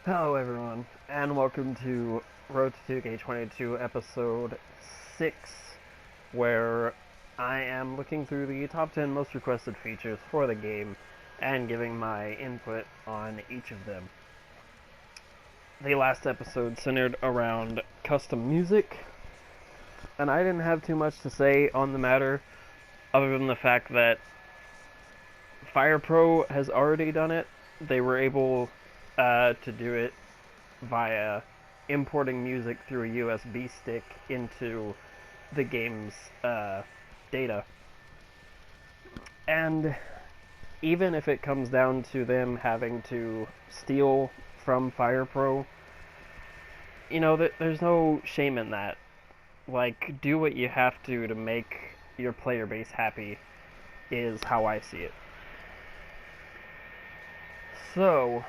Hello everyone, and welcome to Road to 2k22 episode 6, where I am looking through the top 10 most requested features for the game and giving my input on each of them. The last episode centered around custom music, and I didn't have too much to say on the matter other than the fact that FirePro has already done it. They were able to do it via importing music through a USB stick into the game's data. And even if it comes down to them having to steal from FirePro, you know, there's no shame in that. Like, do what you have to make your player base happy, is how I see it. So,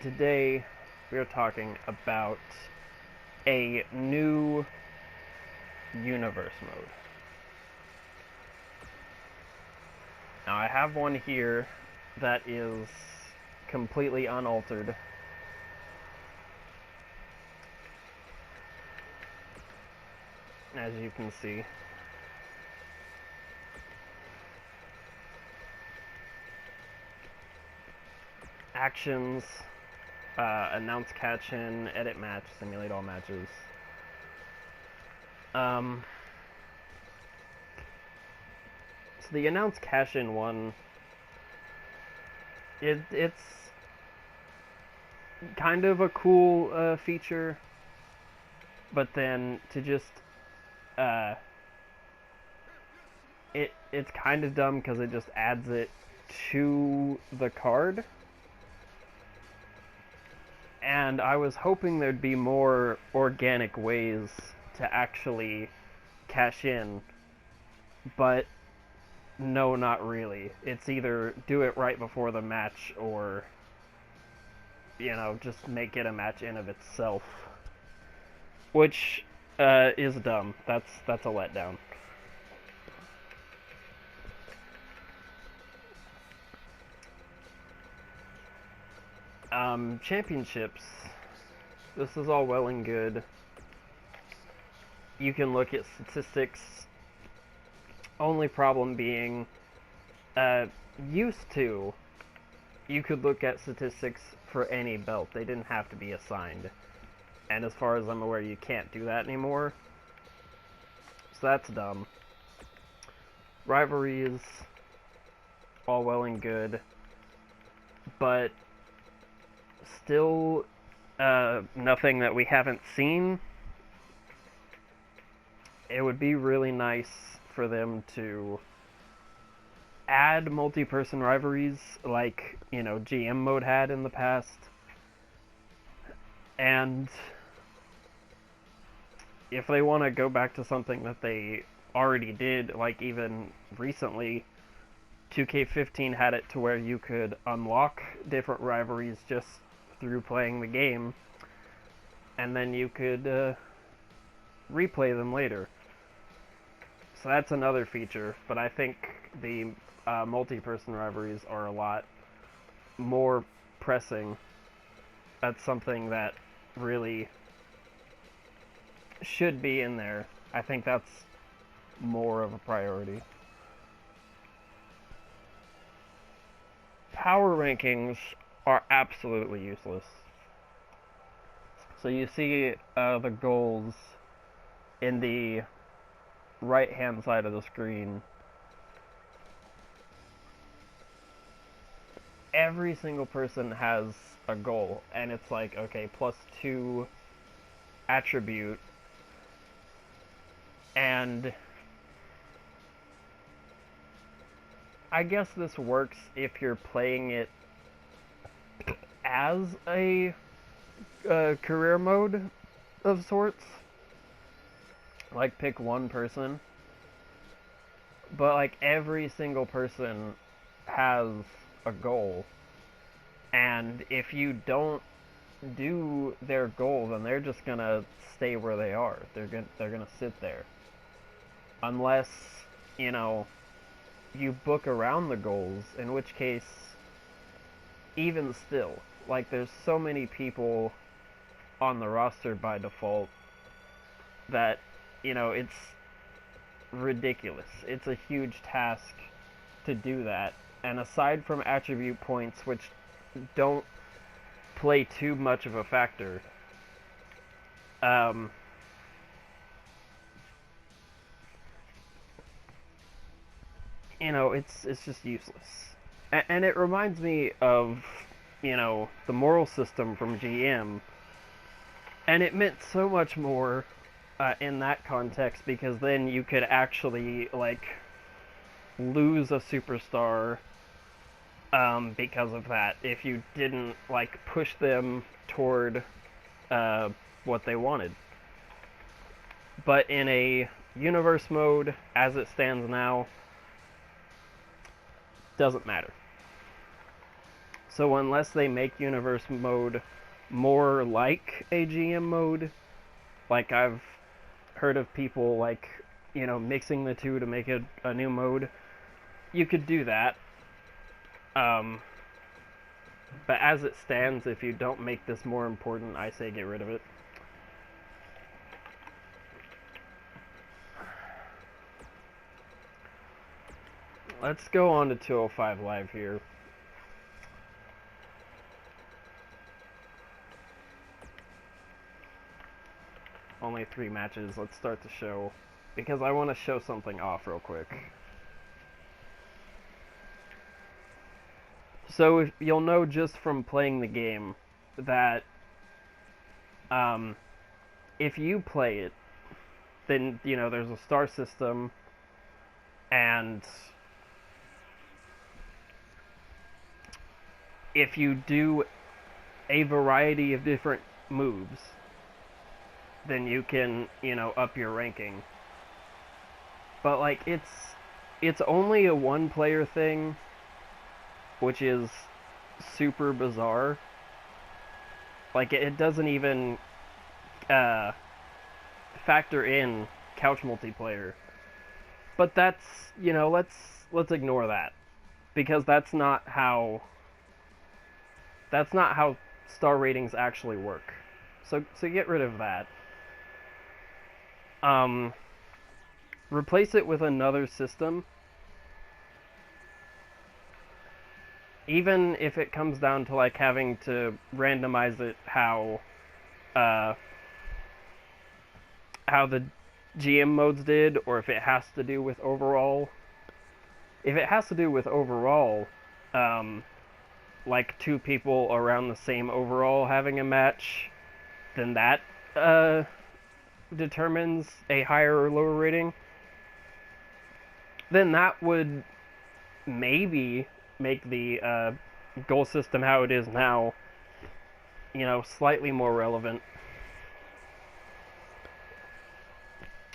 today we are talking about a new universe mode. Now I have one here that is completely unaltered. As you can see. Actions, announce catch-in, edit match, simulate all matches. So the announce cash-in one, it's kind of a cool feature, but then to just it's kind of dumb because it just adds it to the card. And I was hoping there'd be more organic ways to actually cash in, but no, not really. It's either do it right before the match or, you know, just make it a match in of itself. Which is dumb. That's a letdown. Championships. This is all well and good. You can look at statistics. Only problem being, used to, you could look at statistics for any belt. They didn't have to be assigned. And as far as I'm aware, you can't do that anymore. So that's dumb. Rivalries, all well and good. But still nothing that we haven't seen. It would be really nice for them to add multi-person rivalries like, you know, GM mode had in the past. And if they want to go back to something that they already did, like even recently, 2K15 had it to where you could unlock different rivalries just through playing the game, and then you could replay them later. So that's another feature, but I think the multi-person rivalries are a lot more pressing. That's something that really should be in there. I think that's more of a priority. Power rankings are absolutely useless. So you see the goals in the right-hand side of the screen. Every single person has a goal, and it's like, okay, +2 attribute, and I guess this works if you're playing it as a career mode of sorts. Like, pick one person. But, like, every single person has a goal. And if you don't do their goal, then they're just gonna stay where they are. They're gonna sit there. Unless, you know, you book around the goals, in which case even still, like, there's so many people on the roster by default that, it's ridiculous. It's a huge task to do that. And aside from attribute points, which don't play too much of a factor, um, it's just useless. And it reminds me of, the moral system from GM, and it meant so much more in that context, because then you could actually, like, lose a superstar because of that, if you didn't, like, push them toward what they wanted. But in a universe mode, as it stands now, doesn't matter. So unless they make universe mode more like a GM mode, like I've heard of people, like, mixing the two to make a new mode, you could do that. But as it stands, if you don't make this more important, I say get rid of it. Let's go on to 205 Live here. Only 3 matches. Let's start the show, because I want to show something off real quick. So if you'll know just from playing the game that if you play it, then, there's a star system, and if you do a variety of different moves, then you can, up your ranking. But, like, it's only a one-player thing, which is super bizarre. Like, it doesn't even factor in couch multiplayer. But that's, let's ignore that, because that's not how star ratings actually work. So get rid of that. Replace it with another system. Even if it comes down to, like, having to randomize it how the GM modes did, or if it has to do with overall. If it has to do with overall, like 2 people around the same overall having a match, then that determines a higher or lower rating. Then that would maybe make the goal system how it is now, slightly more relevant.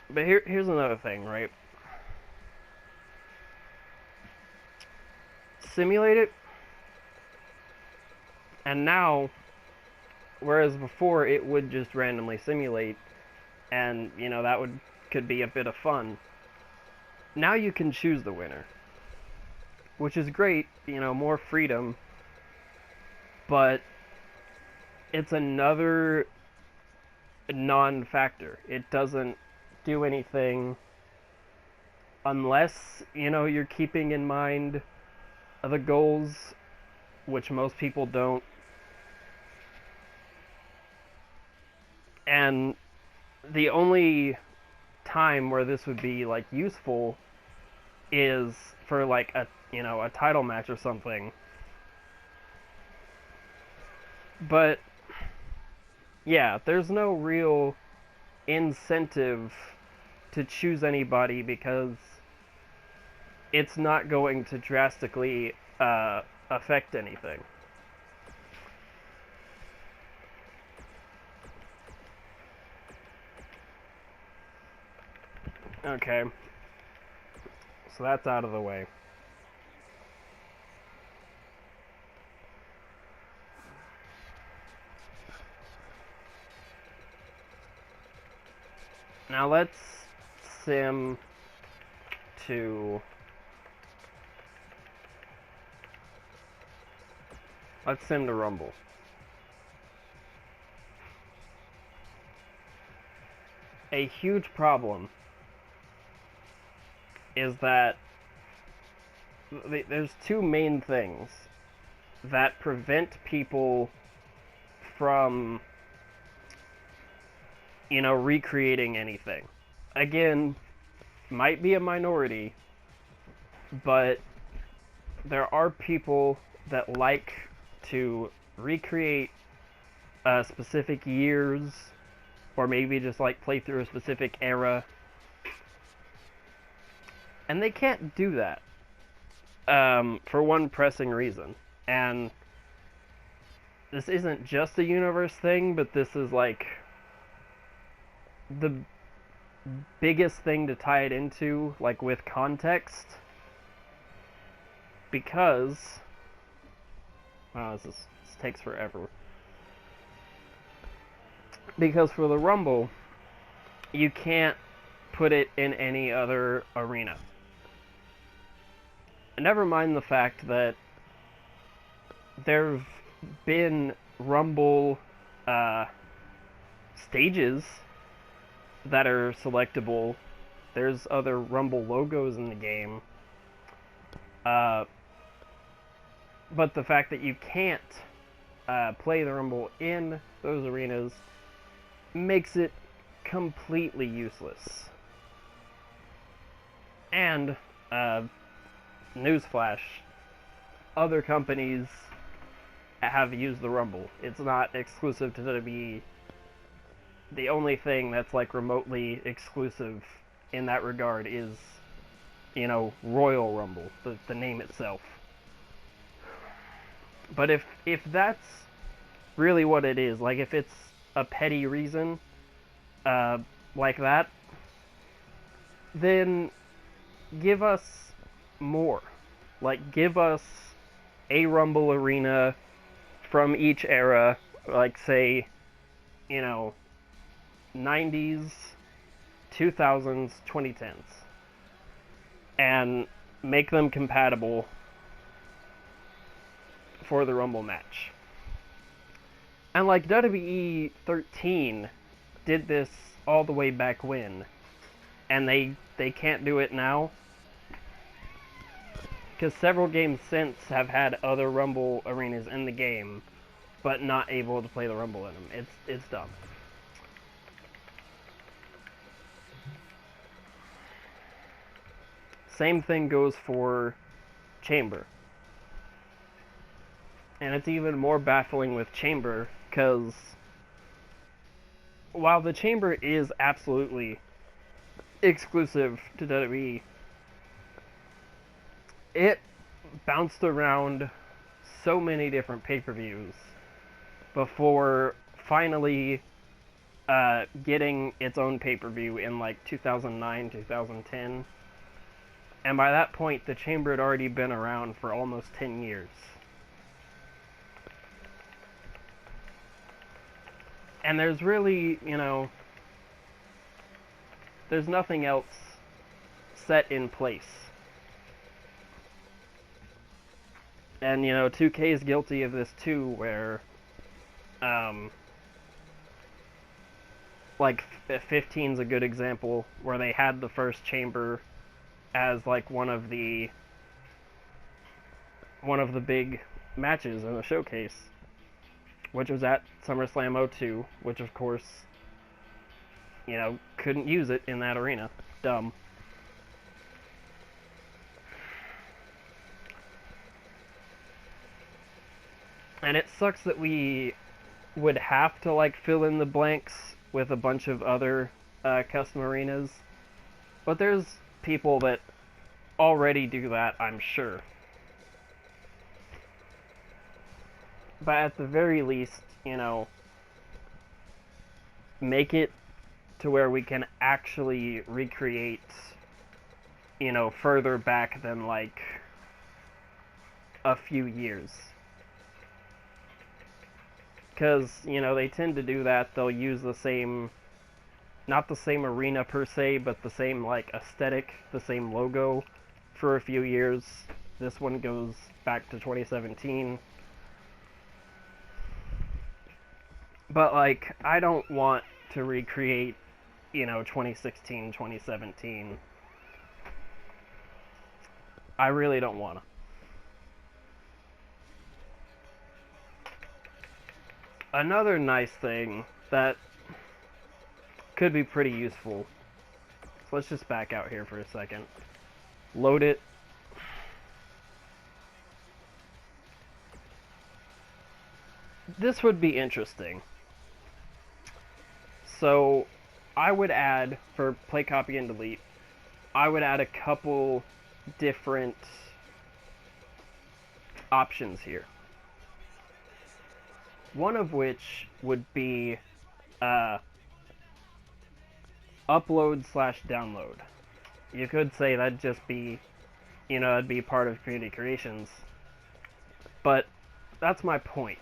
But here's another thing, right? Simulate it, and now, whereas before it would just randomly simulate, and, that could be a bit of fun. Now you can choose the winner, which is great, more freedom, but it's another non-factor. It doesn't do anything unless, you're keeping in mind the goals, which most people don't. And the only time where this would be, like, useful is for, like, a title match or something. But yeah, there's no real incentive to choose anybody, because it's not going to drastically affect anything. Okay, so that's out of the way. Now let's sim to... let's sim the Rumble. A huge problem is that there's two main things that prevent people from, recreating anything. Again, might be a minority, but there are people that like to recreate specific years, or maybe just like play through a specific era, and they can't do that for one pressing reason. And this isn't just a universe thing, but this is like the biggest thing to tie it into, like with context, because this takes forever. Because for the Rumble, you can't put it in any other arena. Never mind the fact that there've been Rumble stages that are selectable. There's other Rumble logos in the game. But the fact that you can't play the Rumble in those arenas makes it completely useless. And, newsflash, other companies have used the Rumble. It's not exclusive to WWE. The only thing that's like remotely exclusive in that regard is, Royal Rumble, the name itself. But if that's really what it is, like if it's a petty reason like that, then give us more. Like, give us a Rumble arena from each era, like, say, 90s, 2000s, 2010s, and make them compatible for the Rumble match. And like WWE 13 did this all the way back when, and they can't do it now, because several games since have had other Rumble arenas in the game, but not able to play the Rumble in them. It's dumb. Same thing goes for Chamber. And it's even more baffling with Chamber, because while the Chamber is absolutely exclusive to WWE, it bounced around so many different pay-per-views before finally getting its own pay-per-view in like 2009, 2010. And by that point, the Chamber had already been around for almost 10 years. And there's really, there's nothing else set in place. And, 2K is guilty of this too, where, like, 15's a good example, where they had the first Chamber as, like, one of the big matches in the showcase, which was at SummerSlam 02, which, of course, couldn't use it in that arena. Dumb. And it sucks that we would have to, like, fill in the blanks with a bunch of other custom arenas. But there's people that already do that, I'm sure. But at the very least, make it to where we can actually recreate, further back than, like, a few years. Because, they tend to do that. They'll use the same, not the same arena per se, but the same, like, aesthetic, the same logo for a few years. This one goes back to 2017. But, like, I don't want to recreate, 2016, 2017. I really don't want to. Another nice thing that could be pretty useful. So let's just back out here for a second. Load it. This would be interesting. So I would add, for play, copy, and delete, I would add a couple different options here. One of which would be upload/download. You could say that'd just be, it'd be part of community creations. But that's my point,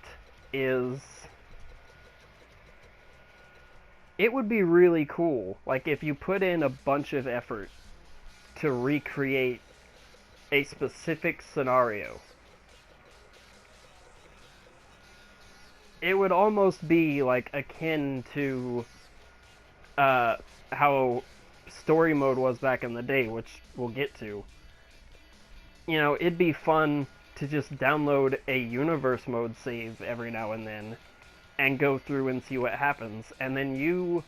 is it would be really cool, like, if you put in a bunch of effort to recreate a specific scenario. It would almost be, like, akin to how story mode was back in the day, which we'll get to. It'd be fun to just download a universe mode save every now and then and go through and see what happens. And then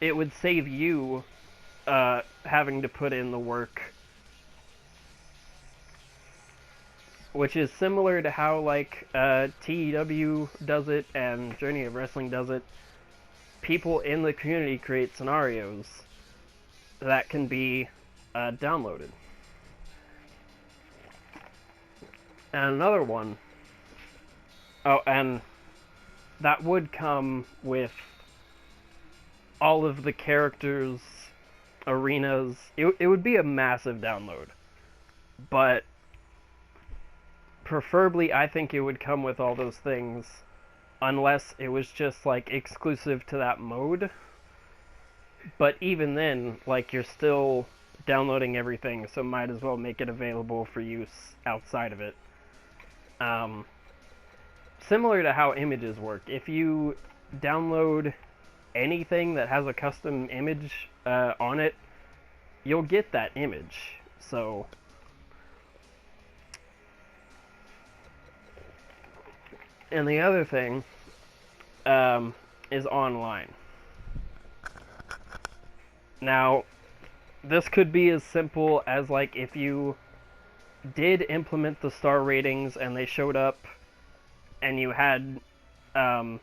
it would save you having to put in the work. Which is similar to how, like, TEW does it and Journey of Wrestling does it. People in the community create scenarios that can be downloaded. And another one, and that would come with all of the characters, arenas. It would be a massive download. But preferably, I think it would come with all those things, unless it was just, like, exclusive to that mode. But even then, like, you're still downloading everything, so might as well make it available for use outside of it. Similar to how images work, if you download anything that has a custom image on it, you'll get that image. So and the other thing is online. Now, this could be as simple as, like, if you did implement the star ratings and they showed up and you had a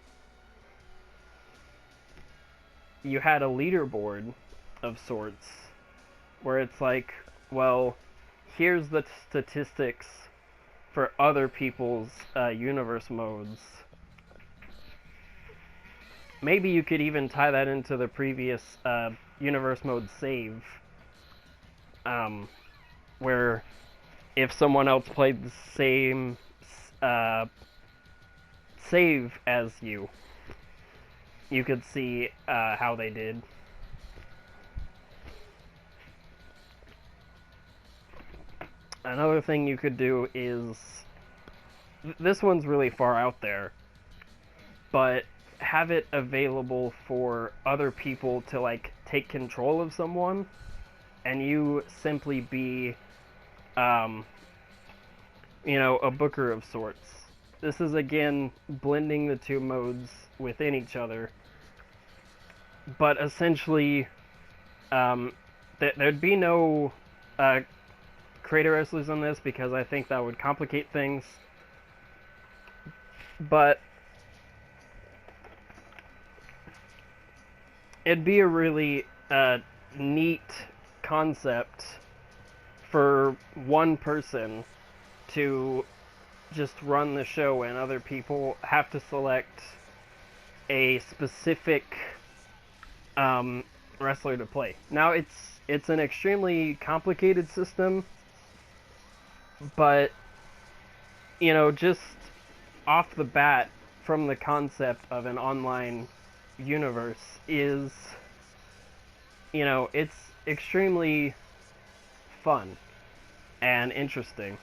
leaderboard of sorts where it's like, well, here's the statistics for other people's universe modes. Maybe you could even tie that into the previous universe mode save, where if someone else played the same save as you could see how they did. Another thing you could do is, this one's really far out there, but have it available for other people to, like, take control of someone, and you simply be, a booker of sorts. This is, again, blending the two modes within each other, but essentially, there'd be no creator wrestlers on this, because I think that would complicate things, but it'd be a really neat concept for one person to just run the show, and other people have to select a specific wrestler to play. Now, it's an extremely complicated system, but, just off the bat, from the concept of an online universe, is, it's extremely fun and interesting,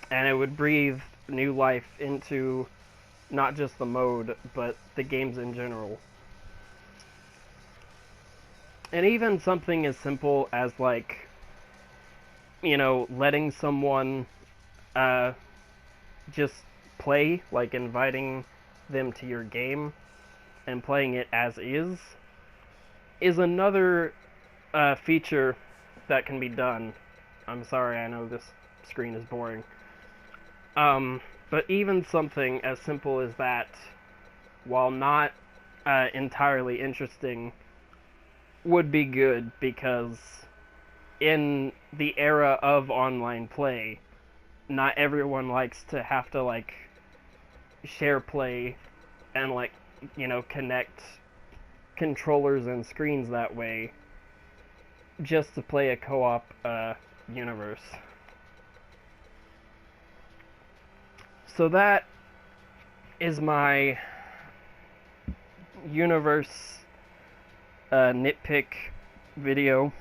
and it would breathe new life into not just the mode, but the games in general. And even something as simple as, like, you know, letting someone just play, like inviting them to your game and playing it as is another feature that can be done. I'm sorry, I know this screen is boring. But even something as simple as that, while not entirely interesting, would be good, because in the era of online play, not everyone likes to have to, like, share play and, like, you know, connect controllers and screens that way just to play a co-op universe. So that is my universe nitpick video.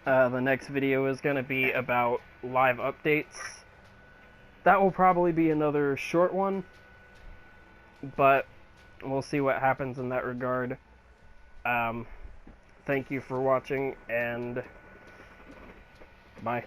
The next video is going to be about live updates. That will probably be another short one, but we'll see what happens in that regard. Thank you for watching, and bye.